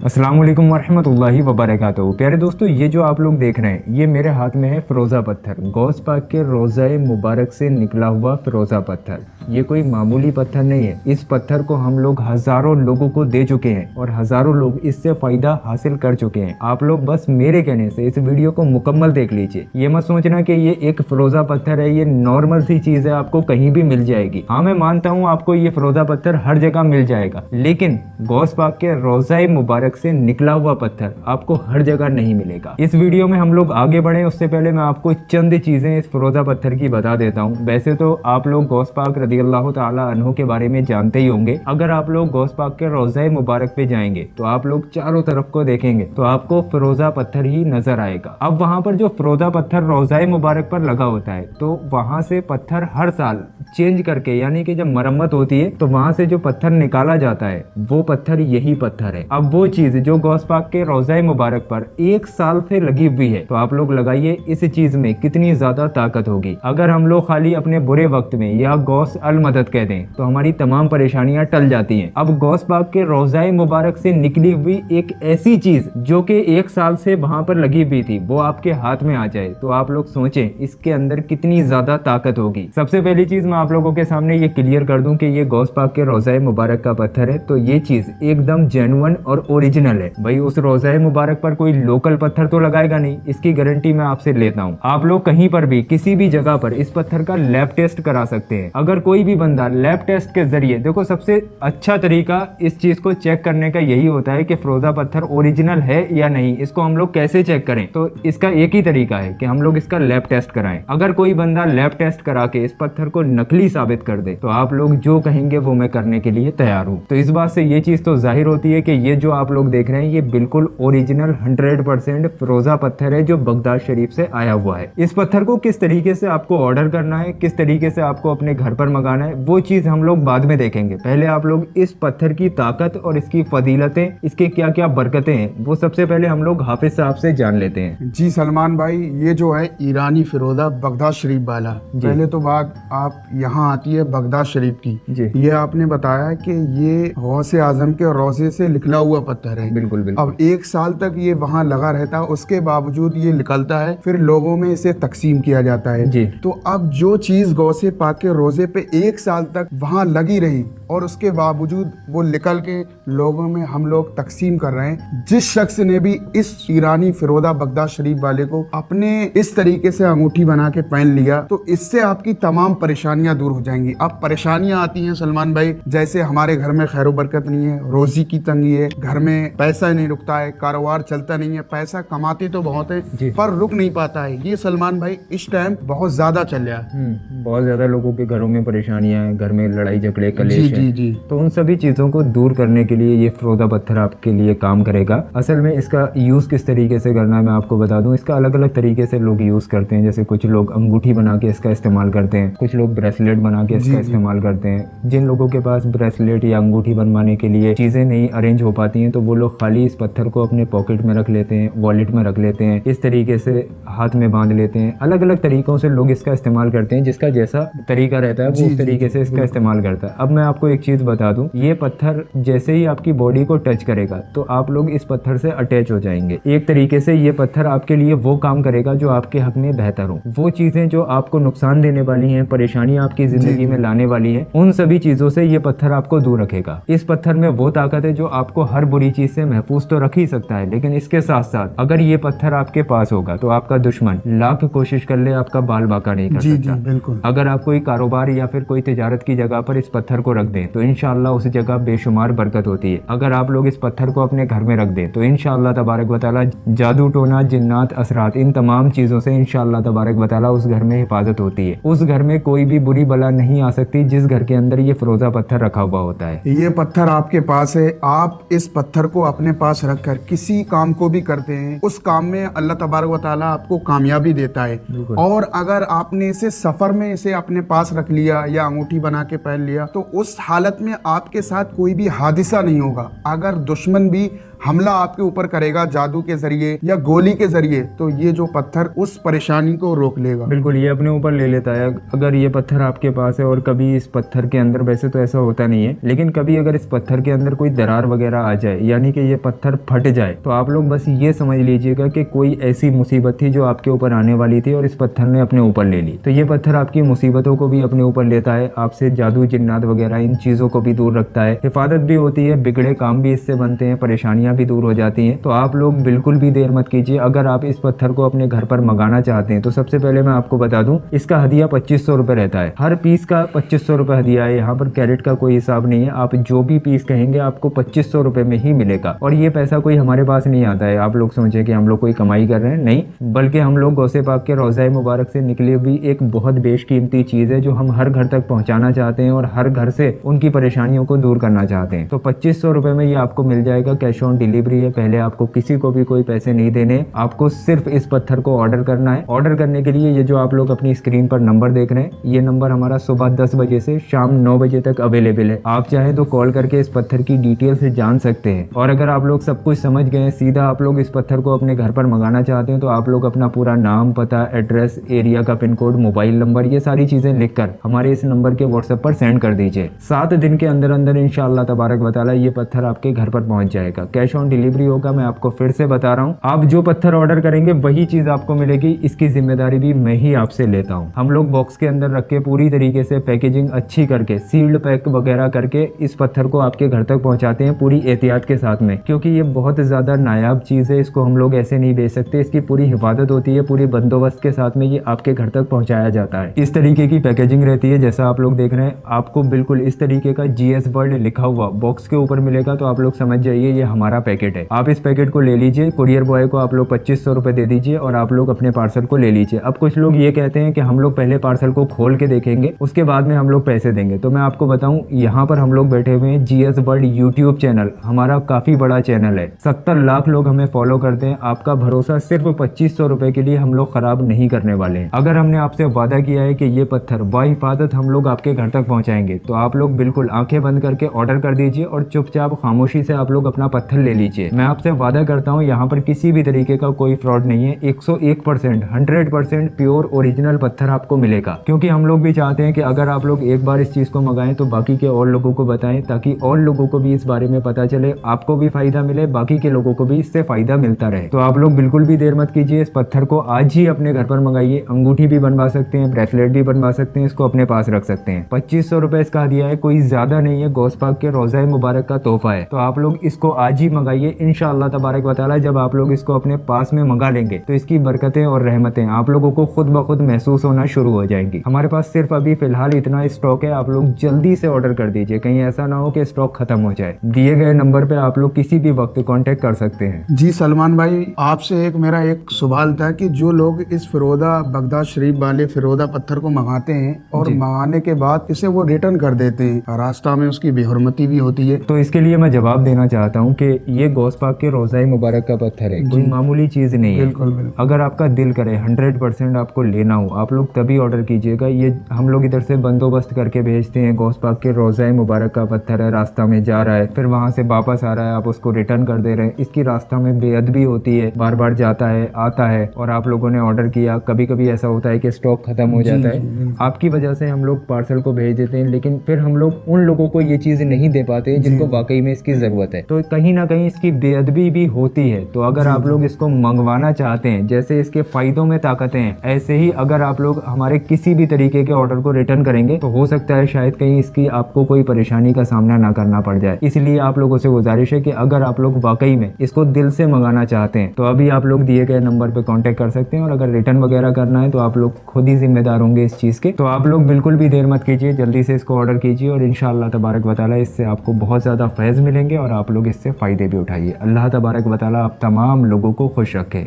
अस्सलाम वालेकुम वरहमतुल्लाहि वबरकातुहू। प्यारे दोस्तों, ये जो आप लोग देख रहे हैं ये मेरे हाथ में है फ़िरोज़ा पत्थर। गौस पाक के रोज़ाए मुबारक से निकला हुआ फ़िरोज़ा पत्थर। ये कोई मामूली पत्थर नहीं है। इस पत्थर को हम लोग हज़ारों लोगों को दे चुके हैं और हज़ारों लोग इससे फ़ायदा हासिल कर चुके हैं। आप लोग बस मेरे कहने से इस वीडियो को मुकम्मल देख लीजिए। ये मत सोचना कि ये एक फ़िरोज़ा पत्थर है, ये नॉर्मल सी चीज़ है, आपको कहीं भी मिल जाएगी। हाँ, मैं मानता हूँ आपको ये फ़िरोज़ा पत्थर हर जगह मिल जाएगा, लेकिन गौस पाक के रोज़ाए मुबारक से निकला हुआ पत्थर आपको हर जगह नहीं मिलेगा। इस वीडियो में हम लोग आगे बढ़े उससे पहले मैं आपको चंद चीजें इस फ़िरोज़ा पत्थर की बता देता हूँ। वैसे तो आप लोग गौस पाक रज़ियल्लाहु ताला अन्हु के बारे में जानते ही होंगे। अगर आप लोग गौस पाक के रोज़ाए मुबारक पे जाएंगे तो आप लोग चारों तरफ को देखेंगे तो आपको फ़िरोज़ा पत्थर ही नजर आएगा। अब वहाँ पर जो फ़िरोज़ा पत्थर रोज़ाए मुबारक पर लगा होता है तो वहाँ से पत्थर हर साल चेंज करके, यानी कि जब मरम्मत होती है तो वहाँ से जो पत्थर निकाला जाता है वो पत्थर यही पत्थर है। अब वो चीज जो गौस पाक के रोज़ाए मुबारक पर एक साल से लगी हुई है तो आप लोग लगाइए इस चीज में कितनी ज्यादा ताकत होगी। अगर हम लोग खाली अपने बुरे वक्त में या गौस अल मदद कह दें तो हमारी तमाम परेशानियां टल जाती हैं। अब गौस पाक के रोज़ाए मुबारक से निकली हुई एक ऐसी चीज जो कि एक साल से वहां पर लगी हुई थी वो आपके हाथ में आ जाए तो आप लोग सोचें इसके अंदर कितनी ज्यादा ताकत होगी। सबसे पहली चीज मैं आप लोगों के सामने ये क्लियर कर दूं कि ये गौस पाक के रोज़ाए मुबारक का पत्थर है तो ये चीज एकदम जेन्युइन और ओरिजिनल है। भाई उस रोज़ाए मुबारक पर कोई लोकल पत्थर तो लगाएगा नहीं, इसकी गारंटी मैं आपसे लेता हूँ। आप लोग कहीं पर भी किसी भी जगह पर इस पत्थर का लैब टेस्ट करा सकते हैं। अगर कोई भी बंदा लैब टेस्ट के जरिए, देखो सबसे अच्छा तरीका इस चीज को चेक करने का यही होता है कि फ़िरोज़ा पत्थर ओरिजिनल है या नहीं। इसको हम लोग कैसे चेक करें, तो इसका एक ही तरीका है कि हम लोग इसका लैब टेस्ट कराएं। अगर कोई बंदा लैब टेस्ट करा के इस पत्थर को नकली साबित कर दे तो आप लोग जो कहेंगे वो मैं करने के लिए तैयार हूँ। तो इस बात से ये चीज तो जाहिर होती है कि ये जो आप लोग देख रहे हैं ये बिल्कुल ओरिजिनल 100% फ़िरोज़ा पत्थर है जो बगदाद शरीफ से आया हुआ है। इस पत्थर को किस तरीके से आपको ऑर्डर करना है, किस तरीके से आपको अपने घर पर मंगाना है, वो चीज हम लोग बाद में देखेंगे। पहले आप लोग इस पत्थर की ताकत और इसकी फजीलतें, इसके क्या क्या बरकतें हैं, वो सबसे पहले हम लोग हाफिज साहब से जान लेते हैं। जी सलमान भाई, ये जो है ईरानी फ़िरोज़ा बगदाद शरीफ वाला, पहले तो बात आप यहाँ आती है बगदाद शरीफ की। ये आपने बताया कि ये गौसे आजम के रोज़े से निकला हुआ पत्थर है। बिल्कुल बिल्कुल। अब एक साल तक ये वहाँ लगा रहता है, उसके बावजूद ये निकलता है, फिर लोगों में इसे तकसीम किया जाता है जी। तो अब जो चीज गौसे पाक के रोजे पे एक साल तक वहाँ लगी रही और उसके बावजूद वो निकल के लोगों में हम लोग तकसीम कर रहे हैं, जिस शख्स ने भी इस ईरानी फ़िरोज़ा बगदाद शरीफ वाले को अपने इस तरीके से अंगूठी बना के पहन लिया तो इससे आपकी तमाम परेशानियां दूर हो जाएंगी। अब परेशानियां आती हैं सलमान भाई, जैसे हमारे घर में खैर बरकत नहीं है, रोजी की तंगी है, घर में पैसा नहीं रुकता है, कारोबार चलता नहीं है, पैसा कमाते तो बहुत है पर रुक नहीं पाता है। ये सलमान भाई इस टाइम बहुत ज्यादा चल रहा है। बहुत ज्यादा लोगों के घरों में परेशानियां हैं, घर में लड़ाई झगड़े कलेश जी जी। तो उन सभी चीजों को दूर करने के लिए ये फ़िरोज़ा पत्थर आपके लिए काम करेगा। असल में इसका यूज किस तरीके से करना है मैं आपको बता दूं। इसका अलग अलग तरीके से लोग यूज करते हैं। जैसे कुछ लोग अंगूठी बना के इसका इस्तेमाल करते हैं, कुछ लोग ब्रेसलेट बना के इसका इस्तेमाल करते हैं। जिन लोगों के पास ब्रेसलेट या अंगूठी बनवाने के लिए चीजें नहीं अरेंज हो पाती हैं तो वो लोग खाली इस पत्थर को अपने पॉकेट में रख लेते हैं, वॉलेट में रख लेते हैं, इस तरीके से हाथ में बांध लेते हैं। अलग अलग तरीकों से लोग इसका इस्तेमाल करते हैं, जिसका जैसा तरीका रहता है वो उस तरीके से इसका इस्तेमाल करता है। अब मैं आपको एक चीज बता दूं, ये पत्थर जैसे ही आपकी बॉडी को टच करेगा तो आप लोग इस पत्थर से अटैच हो जाएंगे। एक तरीके से ये पत्थर आपके लिए वो काम करेगा जो आपके हक में बेहतर हो। वो चीजें जो आपको नुकसान देने वाली हैं, परेशानियां आपकी जिंदगी में लाने वाली है, उन सभी चीजों से ये पत्थर आपको दूर रखेगा। इस पत्थर में वो ताकत है जो आपको हर बुरी चीज से महफूज तो रख ही सकता है, लेकिन इसके साथ साथ अगर ये पत्थर आपके पास होगा तो आपका दुश्मन लाख कोशिश कर ले आपका बाल बाका नहीं कर सकता। बिल्कुल। अगर आप कोई कारोबार या फिर कोई तिजारत की जगह पर इस पत्थर को रख दें तो इंशाअल्लाह उस जगह बेशुमार बरकत होती है। अगर आप लोग इस पत्थर को अपने घर में रख दें तो इंशाअल्लाह तबारक व तआला जादू टोना जिन्नात असरात इन तमाम चीजों से इंशाअल्लाह तबारक व तआला उस घर में हिफाजत होती है। उस घर में कोई भी बुरी बला नहीं आ सकती जिस घर के अंदर ये फ़िरोज़ा पत्थर रखा हुआ होता है। ये पत्थर आपके पास है, आप इस पत्थर को अपने पास रखकर किसी काम को भी करते हैं, उस काम में अल्लाह तबारक व तआला आपको कामयाबी देता है। और अगर आपने इसे सफर में इसे अपने पास रख लिया या अंगूठी बना के पहन लिया तो उस हालत में आपके साथ कोई भी हादिसा नहीं होगा। अगर दुश्मन भी हमला आपके ऊपर करेगा जादू के जरिए या गोली के जरिए, तो ये जो पत्थर उस परेशानी को रोक लेगा। बिल्कुल, ये अपने ऊपर ले लेता है। अगर ये पत्थर आपके पास है और कभी इस पत्थर के अंदर, वैसे तो ऐसा होता नहीं है, लेकिन कभी अगर इस पत्थर के अंदर कोई दरार वगैरह आ जाए, यानी कि ये पत्थर फट जाए, तो आप लोग बस ये समझ लीजिएगा कि कोई ऐसी मुसीबत थी जो आपके ऊपर आने वाली थी और इस पत्थर ने अपने ऊपर ले ली। तो ये पत्थर आपकी मुसीबतों को भी अपने ऊपर लेता है, आपसे जादू जिन्नात वगैरह इन चीजों को भी दूर रखता है, हिफाजत भी होती है, बिगड़े काम भी इससे बनते हैं, परेशानियां भी दूर हो जाती हैं। तो आप लोग बिल्कुल भी देर मत कीजिए। अगर आप इस पत्थर को अपने घर पर मंगाना चाहते हैं तो सबसे पहले मैं आपको बता दूं, इसका हदिया 2500 रुपए रहता है। हर पीस का 2500 रुपए हदिया है। यहाँ पर कैरेट का कोई हिसाब नहीं है। आप जो भी पीस कहेंगे आपको 2500 रुपए में ही मिलेगा। और ये पैसा कोई हमारे पास नहीं आता है, आप लोग सोचे कि हम लोग कोई कमाई कर रहे हैं, नहीं, बल्कि हम लोग गौसे पाक के रोज़ाए मुबारक से निकली हुई एक बहुत बेशकीमती चीज़ है जो हम हर घर तक पहुँचाना चाहते हैं और हर घर से उनकी परेशानियों को दूर करना चाहते हैं। तो 2500 रुपए में ये आपको मिल जाएगा। कैश ऑन डिलीवरी है। पहले आपको किसी को भी कोई पैसे नहीं देने, आपको सिर्फ इस पत्थर को ऑर्डर करना है। ऑर्डर करने के लिए ये जो आप लोग अपनी स्क्रीन पर नंबर देख रहे हैं, ये नंबर हमारा सुबह 10 बजे से शाम 9 बजे तक अवेलेबल है। आप चाहे तो कॉल करके इस पत्थर की डिटेल से जान सकते हैं। और अगर आप लोग सब कुछ समझ गए हैं, सीधा आप लोग इस पत्थर को अपने घर पर मंगाना चाहते हैं, तो आप लोग अपना पूरा नाम, पता, एड्रेस, एरिया का पिन कोड, मोबाइल नंबर, ये सारी चीजें लिखकर हमारे इस नंबर के व्हाट्सएप पर सेंड कर दीजिए। 7 दिन के अंदर अंदर इंशाअल्लाह तबारक व तआला ये पत्थर आपके घर पर पहुंच जाएगा। कैश ऑन डिलीवरी होगा। मैं आपको फिर से बता रहा हूँ, आप जो पत्थर ऑर्डर करेंगे वही चीज आपको मिलेगी। इसकी जिम्मेदारी भी मैं ही आपसे लेता हूँ। हम लोग बॉक्स के अंदर रख के पूरी तरीके से पैकेजिंग अच्छी करके, सील्ड पैक वगैरह करके इस पत्थर को आपके घर तक पहुंचाते हैं पूरी एहतियात के साथ में, क्योंकि ये बहुत ज्यादा नायाब चीज है। इसको हम लोग ऐसे नहीं बेच सकते। इसकी पूरी हिफाजत होती है, पूरी बंदोबस्त के साथ में ये आपके घर तक पहुंचाया जाता है। इस तरीके की पैकेजिंग रहती है जैसा आप लोग देख रहे हैं। आपको बिल्कुल इस तरीके का GS वर्ल्ड लिखा हुआ बॉक्स के ऊपर मिलेगा, तो आप लोग समझ जाइए ये हमारा पैकेट है। आप इस पैकेट को ले लीजिए, कुरियर बॉय को आप लोग 2500 रुपए दे दीजिए और आप लोग अपने पार्सल को ले लीजिए। अब कुछ लोग ये कहते हैं कि हम लोग पहले पार्सल को खोल के देखेंगे, उसके बाद में हम लोग पैसे देंगे। तो मैं आपको बताऊं, यहाँ पर हम लोग बैठे हुए हैं। GS वर्ल्ड यूट्यूब चैनल हमारा काफी बड़ा चैनल है। 70 लाख लोग हमें फॉलो करते हैं। आपका भरोसा सिर्फ 2500 रुपए के लिए हम लोग खराब नहीं करने वाले हैं। अगर हमने आपसे वादा किया है कि ये पत्थर बाहिफाजत हम लोग आपके घर तक पहुंचाएंगे, तो आप लोग बिल्कुल आंखें बंद करके ऑर्डर कर दीजिए और चुपचाप खामोशी से आप लोग अपना पत्थर ले लीजिए। मैं आपसे वादा करता हूँ यहाँ पर किसी भी तरीके का कोई फ्रॉड नहीं है। 101% 100% प्योर ओरिजिनल पत्थर आपको मिलेगा, क्योंकि हम लोग भी चाहते हैं कि अगर आप लोग एक बार इस चीज को मंगाएं तो बाकी के और लोगों को बताएं, ताकि और लोगों को भी इस बारे में पता चले, आपको भी फायदा मिले, बाकी के लोगों को भी इससे फायदा मिलता रहे। तो आप लोग बिल्कुल भी देर मत कीजिए। इस पत्थर को आज ही अपने घर पर मंगाइए। अंगूठी भी बनवा सकते हैं, ब्रेसलेट भी बनवा सकते हैं, इसको अपने पास रख सकते हैं। 2500 रुपए इसका हदिया है, कोई ज्यादा नहीं है। गौस पाक के रोज़ाए मुबारक का तोहफा है। तो आप लोग इसको आज ही मंगाइए इंशाअल्लाह तबारक व तआला। जब आप लोग इसको अपने पास में मंगा लेंगे तो इसकी बरकतें और रहमतें आप लोगों को खुद ब खुद महसूस होना शुरू हो जाएंगी। हमारे पास सिर्फ अभी फिलहाल इतना स्टॉक है। आप लोग जल्दी से ऑर्डर कर दीजिए, कहीं ऐसा ना हो कि स्टॉक खत्म हो जाए। दिए गए नंबर पे आप लोग किसी भी वक्त कांटेक्ट कर सकते हैं। जी सलमान भाई, आपसे मेरा एक सवाल था कि जो लोग इस फिरोदा बगदाद शरीफ वाले फिरोदा पत्थर को मंगाते हैं और मंगाने के बाद इसे वो रिटर्न कर देते हैं, रास्ता में उसकी बेहुरमती भी होती है, तो इसके लिए मैं जवाब देना चाहता हूँ कि ये गौस पाक के रोज़ाए मुबारक का पत्थर है, कोई मामूली चीज नहीं है। बिल्कुल बिल्कुल। अगर आपका दिल करे 100% आपको लेना हो, आप लोग तभी ऑर्डर कीजिएगा। ये हम लोग इधर से बंदोबस्त करके भेजते हैं। गौस पाक के रोज़ाए मुबारक का पत्थर है, रास्ता में जा रहा है, फिर वहां से वापस आ रहा है, आप उसको रिटर्न कर दे रहे हैं। इसकी रास्ता में बेअदबी होती है, बार बार जाता है, आता है, और आप लोगों ने ऑर्डर किया, कभी कभी ऐसा होता है कि स्टॉक खत्म हो जाता है। आपकी वजह से हम लोग पार्सल को भेज देते हैं, लेकिन फिर हम लोग उन लोगों को ये चीज नहीं दे पाते जिनको वाकई में इसकी जरूरत है। तो कहीं ना कहीं इसकी बेअदबी भी होती है। तो अगर आप लोग इसको मंगवाना चाहते हैं, जैसे इसके फायदों में ताकतें हैं, ऐसे ही अगर आप लोग हमारे किसी भी तरीके के ऑर्डर को रिटर्न करेंगे तो हो सकता है शायद कहीं इसकी आपको कोई परेशानी का सामना ना करना पड़ जाए। इसलिए आप लोगों से गुजारिश है कि अगर आप लोग वाकई में इसको दिल से मंगाना चाहते हैं तो अभी आप लोग दिए गए नंबर पे कांटेक्ट कर सकते हैं। और अगर रिटर्न वगैरह करना है तो आप लोग खुद ही जिम्मेदार होंगे इस चीज के। तो आप लोग बिल्कुल भी देर मत कीजिए, जल्दी से इसको ऑर्डर कीजिए और इंशाअल्लाह तबारक व तआला इससे आपको बहुत ज्यादा फैज़ मिलेंगे और आप लोग इससे फायदे भी उठाइए। अल्लाह तबारक व तआला आप तमाम लोगों को खुश रखे।